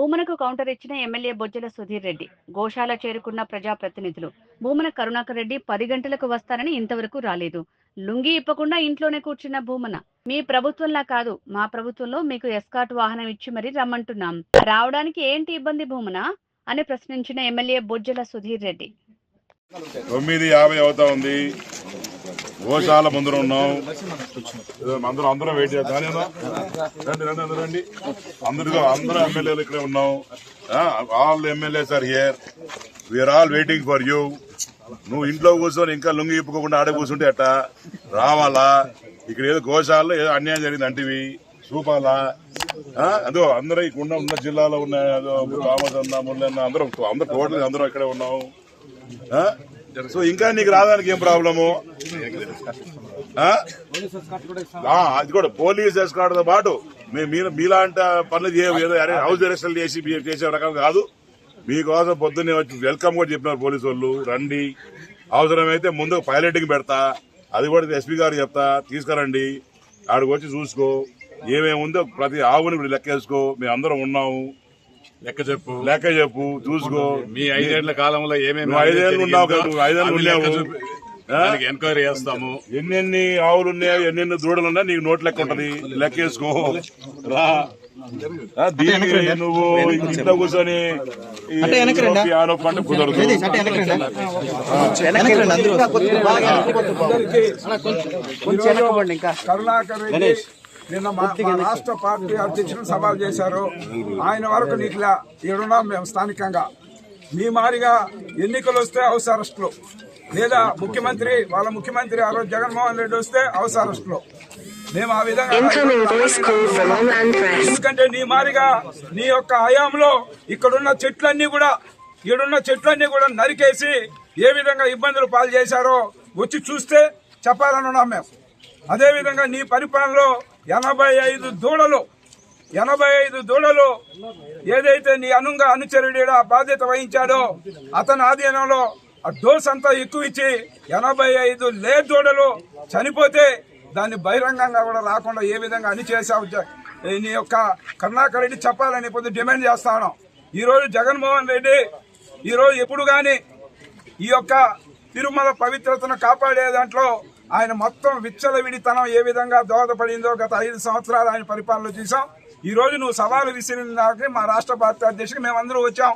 భూమనకు counter ఇచ్చిన MLA Bojjala Sudheer Reddy. గోశాల చేరుకున్న ప్రజాప్రతినిధులు. భూమన కరుణాకర్ రెడ్డి 10 గంటలకు వస్తారని ఇంతవరకు రాలేదు. లుంగీ ఇప్పకుండా ఇంట్లోనే కూర్చున్న భూమన. మీ ప్రభుత్వంలా కాదు, మా ప్రభుత్వంలో మీకు ఎస్కాట్ వాహనం ఇచ్చి మరీ రమ్మంటున్నాం. రావడానికి ఏంటి ఇబ్బంది భూమన అని ప్రశ్నించిన ఎమ్మెల్యే బొజ్జల సుధీర్ రెడ్డి. 9:50 అవుతా ఉంది. గోశాల ముందర ఉన్నాం. అందరం వెయిట్ చేస్తాం. రండి అందరూ ఎమ్మెల్యేలు ఇక్కడే ఉన్నాం. All MLAs are here. We are all waiting for you. నువ్వు ఇంట్లో కూర్చొని ఇంకా లుంగి ఇప్పుకోకుండా ఆడే కూర్చుంటే అట్ట రావాలా? ఇక్కడ ఏదో గోశాలలో ఏదో అన్యాయం జరిగింది అంటివి చూపాలా? అదో అందరూ ఇక్కడ ఉన్న జిల్లాలో ఉన్న రామచంద్ర మురళన్న అందరూ టోటల్ అందరూ ఇక్కడే ఉన్నాం. సో ఇంకా నీకు రావడానికి ఏం ప్రాబ్లము? అది కూడా పోలీస్ ఎస్కాట్ తో పాటు మీలాంటి పనులు హౌస్ అరెస్టులు చేసే రకం కాదు. మీకోసం పొద్దున్నే వచ్చి వెల్కమ్ కూడా చెప్పినారు పోలీసు వాళ్ళు. రండి, అవసరమైతే ముందు పైలటింగ్ పెడతా, అది కూడా ఎస్పీ గారు చెప్తా, తీసుకురండి. ఆడికి వచ్చి చూసుకో, ఏమేమి ఉందో ప్రతి ఆవుని లెక్కేసుకో. మేము అందరం ఉన్నాము. లెక్క చెప్పు చూసుకో. మీ 5 ఏళ్ల కాలంలో ఏమేమి 5 ఏళ్ళు ఉన్నావు కదా, 5 ఏళ్ళు ఉన్నావు. ఎంక్వైరీ చేస్తాము. ఎన్నెన్ని ఆవులు ఉన్నాయో, ఎన్నెన్ని దూడలు ఉన్నాయో నీకు నోట్ లెక్క ఉంటది. లెక్కేసుకో రా. దీనికి నువ్వు ఇంట్లో కూర్చొని పంట కుదరదు. కరుణాకర్ రెడ్డి నిన్న మా రాష్ట్ర పార్టీ అధ్యక్షులను సవాల్ చేశారు. ఆయన వరకు నీకు ఏడున్నాం మేము స్థానికంగా. మీ మారిగా ఎన్నికలు వస్తే హౌస్ అరెస్టులు, లేదా వాళ్ళ ముఖ్యమంత్రి ఆ రోజు జగన్మోహన్ రెడ్డి వస్తే హౌస్ అరెస్టులు. మేము ఆ విధంగా, ఎందుకంటే నీ మారిగా నీ యొక్క హయాంలో ఇక్కడున్న చెట్లన్నీ కూడా నరికేసి ఏ విధంగా ఇబ్బందులు పాలు చేశారో వచ్చి చూస్తే చెప్పాలని ఉన్నాం మేము. అదేవిధంగా నీ పరిపాలనలో 85 దూడలు ఏదైతే నీ అనుచరుడిగా బాధ్యత వహించాడో అతని ఆధీనంలో ఆ డోస్ అంతా ఎక్కువ ఇచ్చి 85 లేట్ దూడలు చనిపోతే దాన్ని బహిరంగంగా కూడా రాకుండా ఏ విధంగా చేశావు నీ యొక్క కరుణాకర్ రెడ్డి చెప్పాలని పొద్దు డిమాండ్ చేస్తాను. ఈరోజు జగన్మోహన్ రెడ్డి ఈరోజు ఎప్పుడు కానీ ఈ యొక్క తిరుమల పవిత్రతను కాపాడే దాంట్లో ఆయన మొత్తం విచ్చలవిడితనం ఏ విధంగా దోహదపడిందో గత 5 సంవత్సరాలు ఆయన పరిపాలన చూసాం. ఈ రోజు నువ్వు సవాలు విసిరిన దానికి మా రాష్ట్ర పార్టీ అధ్యక్షుడికి మేమందరూ వచ్చాం.